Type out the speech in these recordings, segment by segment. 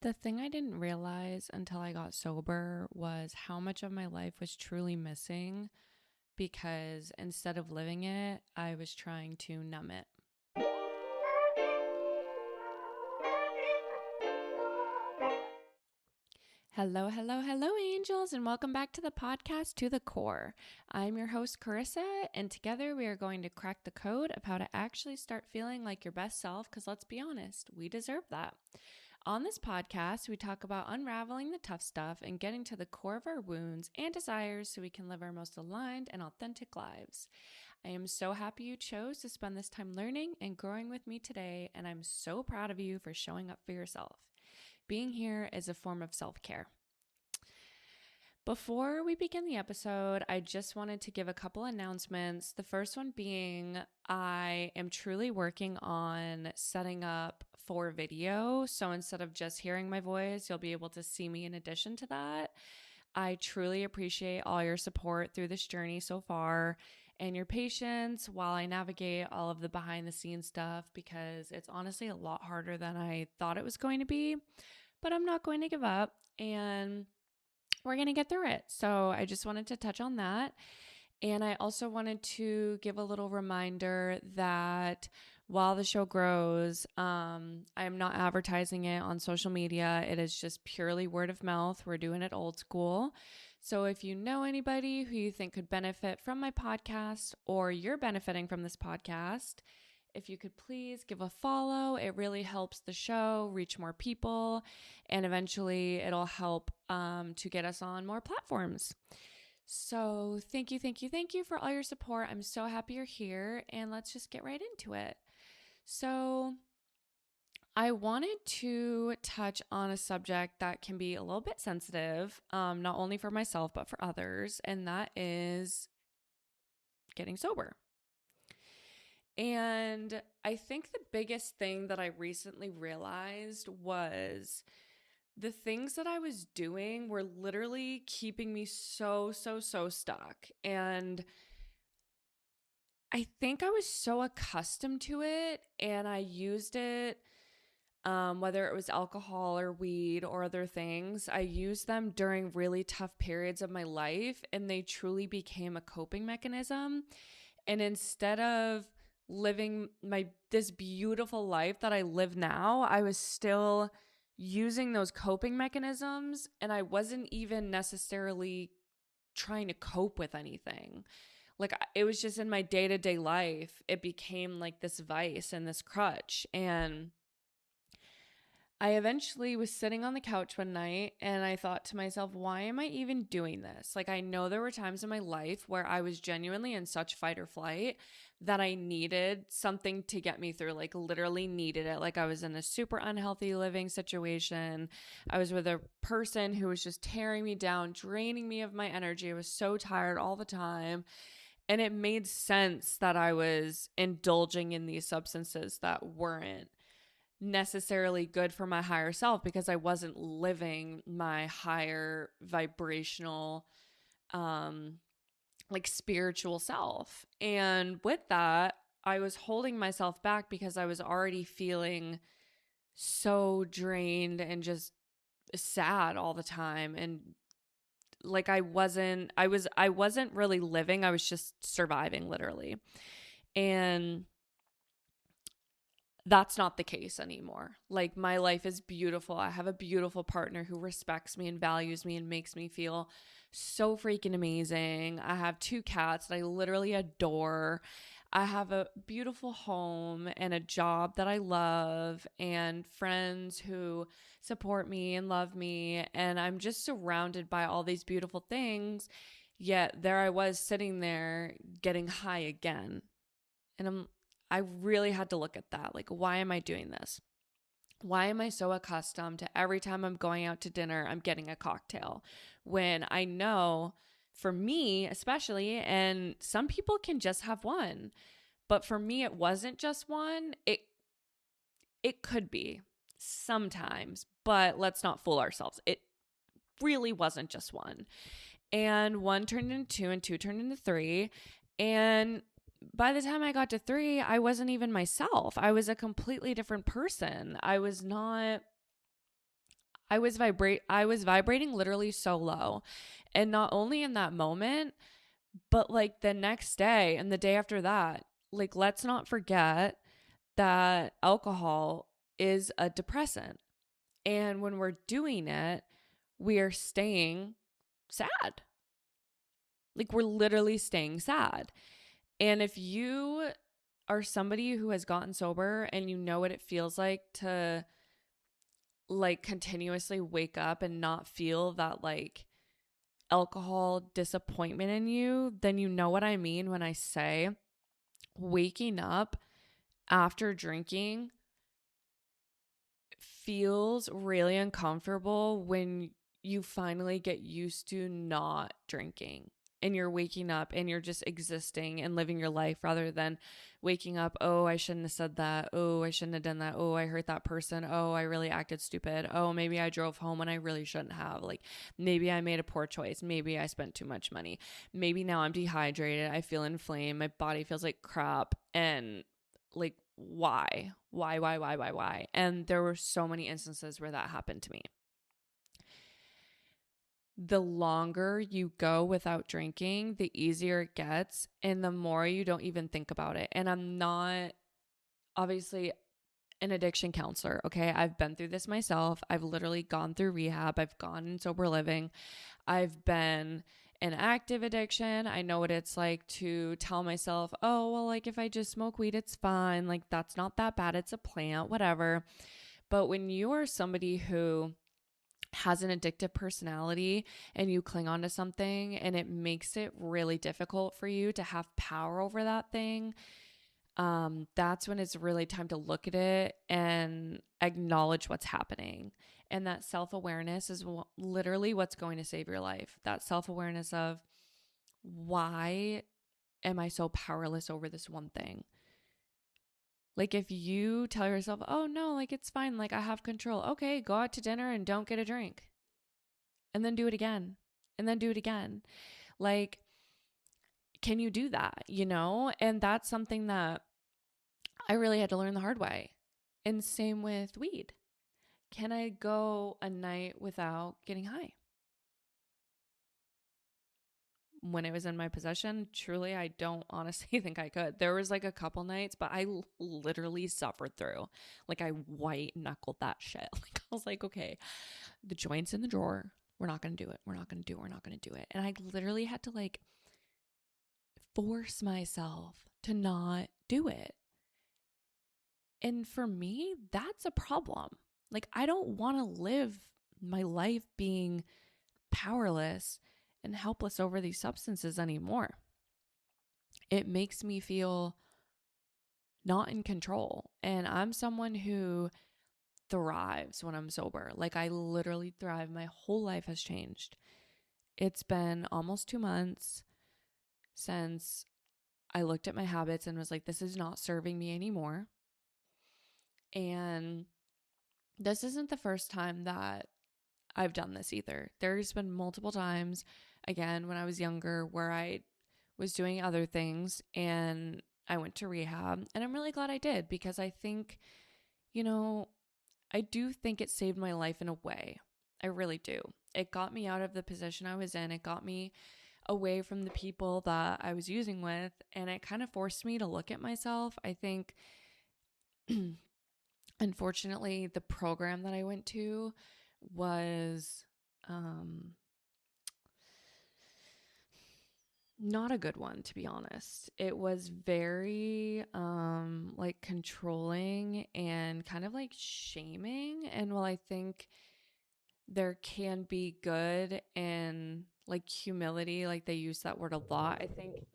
The thing I didn't realize until I got sober was how much of my life was truly missing because instead of living it, I was trying to numb it. Hello, hello, hello, angels, and welcome back to the podcast To the Core. I'm your host, Carissa, and together we are going to crack the code of how to actually start feeling like your best self because let's be honest, we deserve that. On this podcast, we talk about unraveling the tough stuff and getting to the core of our wounds and desires so we can live our most aligned and authentic lives. I am so happy you chose to spend this time learning and growing with me today, and I'm so proud of you for showing up for yourself. Being here is a form of self-care. Before we begin the episode, I just wanted to give a couple announcements. The first one being I am truly working on setting up for video. So instead of just hearing my voice, you'll be able to see me in addition to that. I truly appreciate all your support through this journey so far and your patience while I navigate all of the behind the scenes stuff because it's honestly a lot harder than I thought it was going to be. But I'm not going to give up and we're going to get through it. So I just wanted to touch on that. And I also wanted to give a little reminder that while the show grows, I'm not advertising it on social media. It is just purely word of mouth. We're doing it old school. So if you know anybody who you think could benefit from my podcast or you're benefiting from this podcast, if you could please give a follow, it really helps the show reach more people, and eventually it'll help to get us on more platforms. So thank you for all your support. I'm so happy you're here, and let's just get right into it. So I wanted to touch on a subject that can be a little bit sensitive, not only for myself, but for others, and that is getting sober. And I think the biggest thing that I recently realized was the things that I was doing were literally keeping me so stuck. And I think I was so accustomed to it and I used it, whether it was alcohol or weed or other things, I used them during really tough periods of my life and they truly became a coping mechanism. And instead of living this beautiful life that I live now, I was still using those coping mechanisms and I wasn't even necessarily trying to cope with anything. Like it was just in my day-to-day life, it became like this vice and this crutch. And I eventually was sitting on the couch one night and I thought to myself, why am I even doing this? Like, I know there were times in my life where I was genuinely in such fight or flight that I needed something to get me through, like, literally needed it. Like, I was in a super unhealthy living situation. I was with a person who was just tearing me down, draining me of my energy. I was so tired all the time. And it made sense that I was indulging in these substances that weren't necessarily good for my higher self because I wasn't living my higher vibrational like spiritual self. And with that, I was holding myself back because I was already feeling so drained and just sad all the time and like I wasn't really living, I was just surviving literally. And that's not the case anymore. Like my life is beautiful. I have a beautiful partner who respects me and values me and makes me feel so freaking amazing. I have 2 cats that I literally adore. I have a beautiful home and a job that I love and friends who support me and love me. And I'm just surrounded by all these beautiful things. Yet there I was sitting there getting high again. And I really had to look at that. Like, why am I doing this? Why am I so accustomed to every time I'm going out to dinner, I'm getting a cocktail when I know for me, especially, and some people can just have one, but for me, it wasn't just one. It could be sometimes, but let's not fool ourselves. It really wasn't just one. And one turned into 2 and 2 turned into 3. And by the time I got to 3, I wasn't even myself. I was a completely different person. I was vibrating literally so low. And not only in that moment, but like the next day and the day after that, like let's not forget that alcohol is a depressant. And when we're doing it, we are staying sad. Like we're literally staying sad. And if you are somebody who has gotten sober and you know what it feels like to like continuously wake up and not feel that like alcohol disappointment in you, then you know what I mean when I say waking up after drinking feels really uncomfortable when you finally get used to not drinking and you're waking up and you're just existing and living your life rather than waking up, oh, I shouldn't have said that. Oh, I shouldn't have done that. Oh, I hurt that person. Oh, I really acted stupid. Oh, maybe I drove home when I really shouldn't have. Like maybe I made a poor choice. Maybe I spent too much money. Maybe now I'm dehydrated. I feel inflamed. My body feels like crap. And like why? And there were so many instances where that happened to me. The longer you go without drinking, the easier it gets and the more you don't even think about it. And I'm not obviously an addiction counselor, okay? I've been through this myself. I've literally gone through rehab. I've gone in sober living. I've been in active addiction. I know what it's like to tell myself, oh, well, like if I just smoke weed, it's fine. Like that's not that bad. It's a plant, whatever. But when you are somebody who has an addictive personality and you cling on to something and it makes it really difficult for you to have power over that thing, that's when it's really time to look at it and acknowledge what's happening. And that self-awareness is literally what's going to save your life. That self-awareness of why am I so powerless over this one thing? Like if you tell yourself, oh no, like it's fine, like I have control. Okay, go out to dinner and don't get a drink. And then do it again. And then do it again. Like, can you do that? You know? And that's something that I really had to learn the hard way. And same with weed. Can I go a night without getting high? When it was in my possession, truly, I don't honestly think I could. There was like a couple nights, but I literally suffered through. Like I white knuckled that shit. Like I was like, okay, the joint's in the drawer. We're not going to do it. We're not going to do it. We're not going to do it. And I literally had to like force myself to not do it. And for me, that's a problem. Like, I don't want to live my life being powerless and helpless over these substances anymore. It makes me feel not in control. And I'm someone who thrives when I'm sober. Like, I literally thrive. My whole life has changed. It's been almost 2 months since I looked at my habits and was like, this is not serving me anymore. And this isn't the first time that I've done this either. There's been multiple times, again, when I was younger, where I was doing other things and I went to rehab. And I'm really glad I did because I think, you know, I do think it saved my life in a way. I really do. It got me out of the position I was in. It got me away from the people that I was using with. And it kind of forced me to look at myself. I think unfortunately, the program that I went to was not a good one, to be honest. It was very like controlling and kind of like shaming. And while I think there can be good and like humility, like they use that word a lot, I think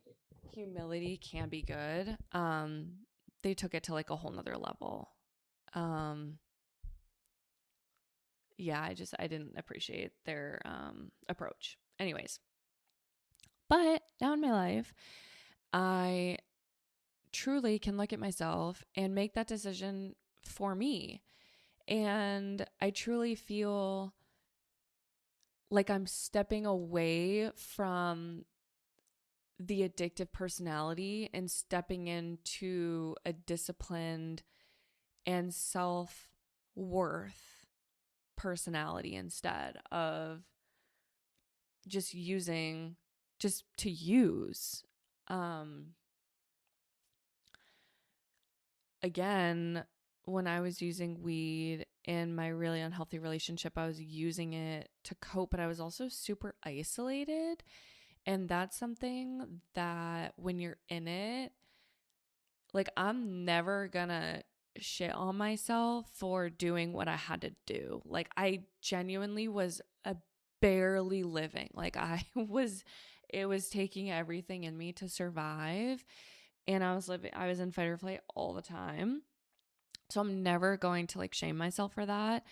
humility can be good. They took it to like a whole nother level. Um, yeah, I didn't appreciate their approach. Anyways, but now in my life, I truly can look at myself and make that decision for me. And I truly feel like I'm stepping away from the addictive personality and stepping into a disciplined and self worth personality instead of just using, just to use. Again, when I was using weed in my really unhealthy relationship, I was using it to cope, but I was also super isolated. And that's something that when you're in it, like, I'm never gonna shit on myself for doing what I had to do. Like, I genuinely was a barely living. Like, it was taking everything in me to survive. And I was in fight or flight all the time. So I'm never going to like shame myself for that.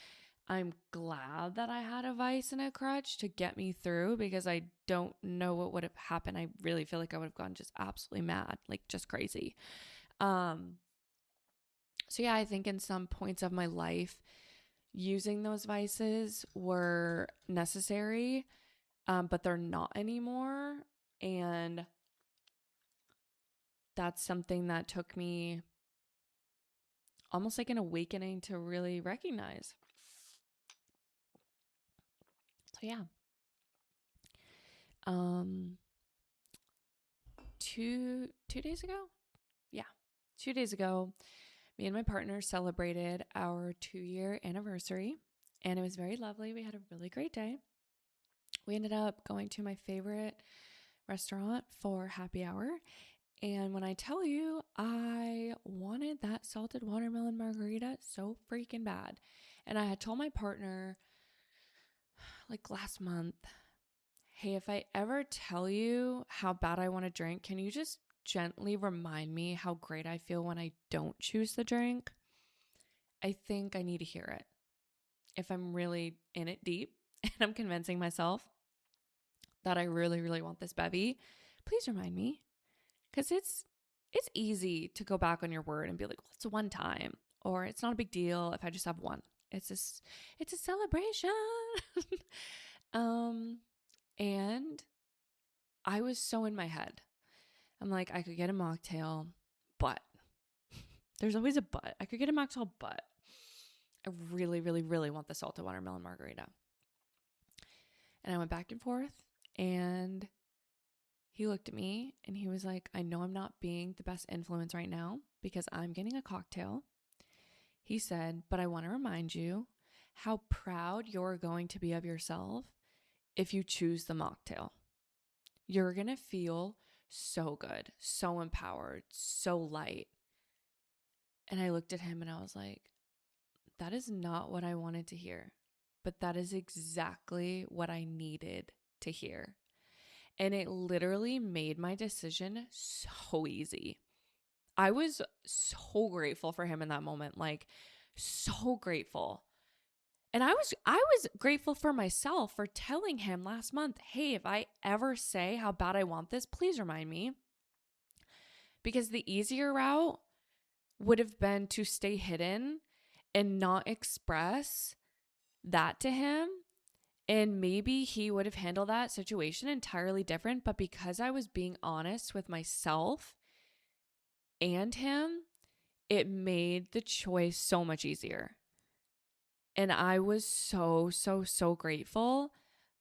I'm glad that I had a vice and a crutch to get me through, because I don't know what would have happened. I really feel like I would have gone just absolutely mad, like just crazy. Um, so yeah, I think in some points of my life, using those vices were necessary, but they're not anymore. And that's something that took me almost like an awakening to really recognize. So yeah. Um, 2 days ago? Yeah. 2 days ago, me and my partner celebrated our 2-year anniversary, and it was very lovely. We had a really great day. We ended up going to my favorite restaurant for happy hour. And when I tell you, I wanted that salted watermelon margarita so freaking bad. And I had told my partner like last month, hey, if I ever tell you how bad I want to drink, can you just gently remind me how great I feel when I don't choose the drink? I think I need to hear it. If I'm really in it deep and I'm convincing myself that I really, really want this bevy, please remind me. Because it's easy to go back on your word and be like, well, it's a one time, or it's not a big deal if I just have one. It's a celebration. And I was so in my head. I'm like, I could get a mocktail, but there's always a but. I could get a mocktail, but I really, really, really want the salted watermelon margarita. And I went back and forth, and he looked at me and he was like, I know I'm not being the best influence right now because I'm getting a cocktail. He said, but I want to remind you how proud you're going to be of yourself if you choose the mocktail. You're going to feel so good, so empowered, so light. And I looked at him and I was like, that is not what I wanted to hear, but that is exactly what I needed to hear. And it literally made my decision so easy. I was so grateful for him in that moment, like so grateful. And I was grateful for myself for telling him last month, hey, if I ever say how bad I want this, please remind me. Because the easier route would have been to stay hidden and not express that to him. And maybe he would have handled that situation entirely different. But because I was being honest with myself and him, it made the choice so much easier. And I was so, so, so grateful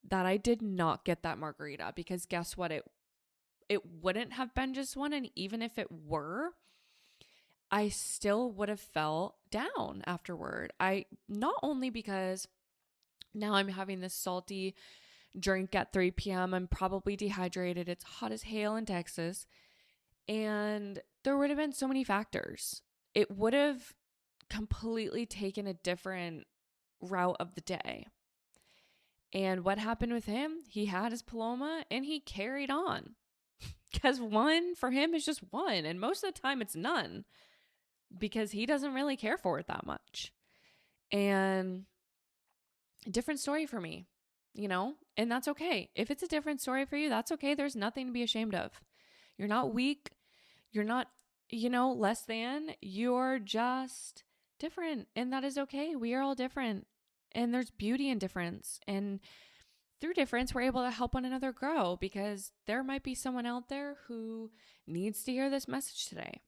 that I did not get that margarita, because guess what? It wouldn't have been just one. And even if it were, I still would have felt down afterward. Not only because now I'm having this salty drink at 3 p.m. I'm probably dehydrated. It's hot as hell in Texas. And there would have been so many factors. It would have completely taken a different route of the day. And what happened with him? He had his Paloma and he carried on. Because one for him is just one. And most of the time it's none, because he doesn't really care for it that much. And a different story for me, and that's okay. If it's a different story for you, that's okay. There's nothing to be ashamed of. You're not weak. You're not, less than. You're just different. And that is okay. We are all different. And there's beauty in difference. And through difference, we're able to help one another grow, because there might be someone out there who needs to hear this message today.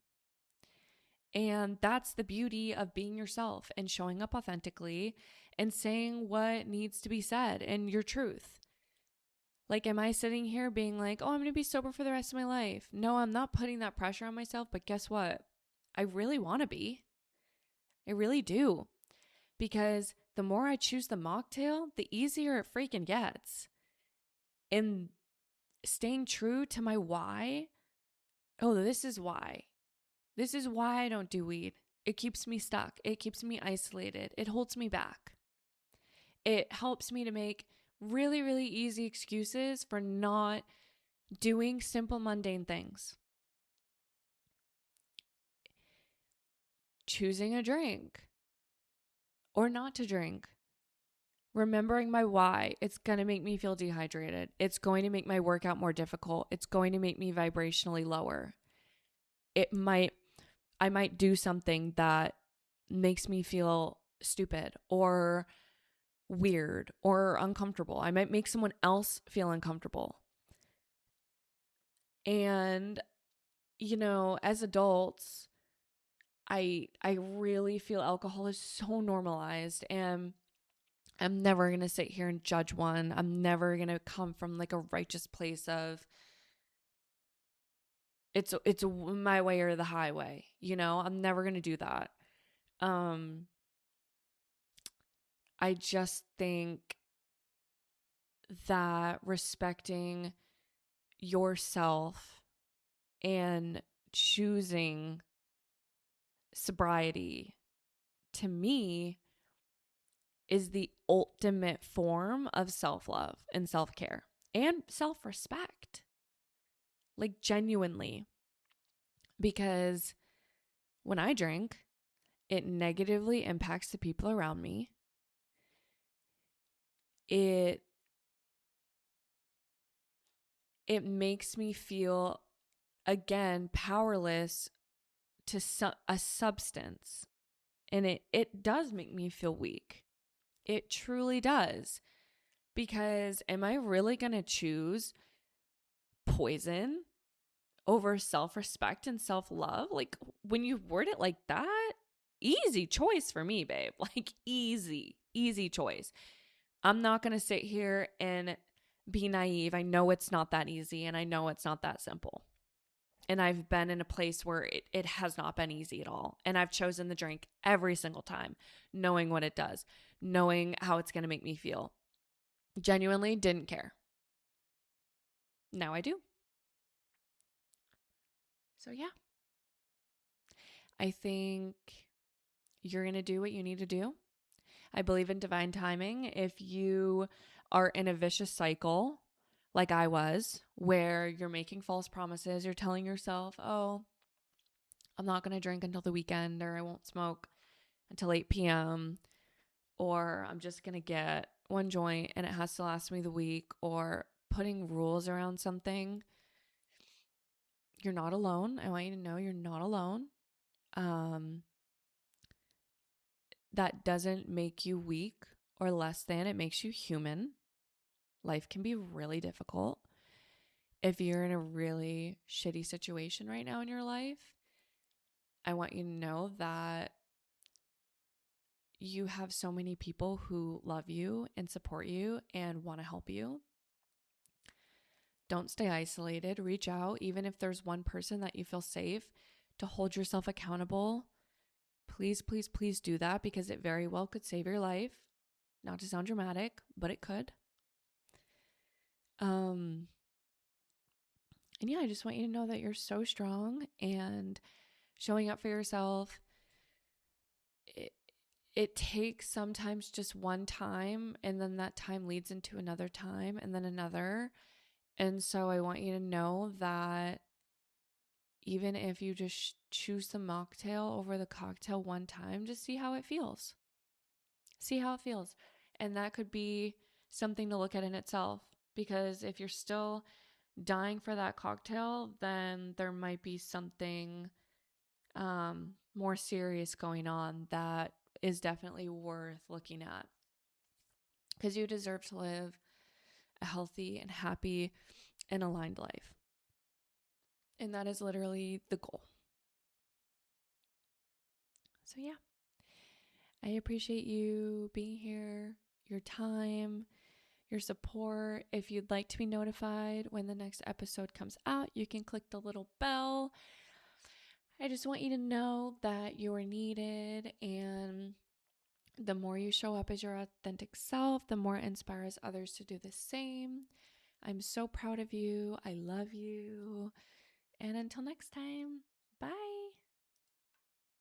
And that's the beauty of being yourself and showing up authentically and saying what needs to be said and your truth. Like, am I sitting here being like, oh, I'm going to be sober for the rest of my life? No, I'm not putting that pressure on myself, but guess what? I really want to be. I really do. Because the more I choose the mocktail, the easier it freaking gets. And staying true to my why, oh, this is why. This is why I don't do weed. It keeps me stuck. It keeps me isolated. It holds me back. It helps me to make really, really easy excuses for not doing simple, mundane things. Choosing a drink or not to drink. Remembering my why. It's going to make me feel dehydrated. It's going to make my workout more difficult. It's going to make me vibrationally lower. I might do something that makes me feel stupid or weird or uncomfortable. I might make someone else feel uncomfortable. And, as adults, I really feel alcohol is so normalized, and I'm never going to sit here and judge one. I'm never going to come from like a righteous place of it's my way or the highway, I'm never going to do that. I just think that respecting yourself and choosing sobriety, to me, is the ultimate form of self-love and self-care and self-respect. Like, genuinely. Because when I drink, it negatively impacts the people around me. It makes me feel, again, powerless to a substance. And it does make me feel weak. It truly does. Because am I really going to choose poison over self-respect and self-love? Like, when you word it like that, easy choice for me, babe. Like, easy choice. I'm not going to sit here and be naive. I know it's not that easy, and I know it's not that simple. And I've been in a place where it has not been easy at all. And I've chosen the drink every single time, knowing what it does, knowing how it's going to make me feel. Genuinely didn't care. Now I do. So yeah, I think you're going to do what you need to do. I believe in divine timing. If you are in a vicious cycle, like I was, where you're making false promises, you're telling yourself, oh, I'm not going to drink until the weekend, or I won't smoke until 8 p.m., or I'm just going to get one joint and it has to last me the week, or putting rules around something, you're not alone. I want you to know you're not alone. That doesn't make you weak or less than. It makes you human. Life can be really difficult. If you're in a really shitty situation right now in your life, I want you to know that you have so many people who love you and support you and want to help you. Don't stay isolated. Reach out, even if there's one person that you feel safe to hold yourself accountable. Please, please, please do that, because it very well could save your life. Not to sound dramatic, but it could. And yeah, I just want you to know that you're so strong, and showing up for yourself, it takes sometimes just one time, and then that time leads into another time and then another. And so I want you to know that even if you just choose the mocktail over the cocktail one time, just see how it feels. See how it feels. And that could be something to look at in itself, because if you're still dying for that cocktail, then there might be something more serious going on that is definitely worth looking at, because you deserve to live a healthy and happy and aligned life. And that is literally the goal. So yeah, I appreciate you being here, your time, your support. If you'd like to be notified when the next episode comes out, you can click the little bell. I just want you to know that you are needed, and the more you show up as your authentic self, the more it inspires others to do the same. I'm so proud of you. I love you. And until next time, bye.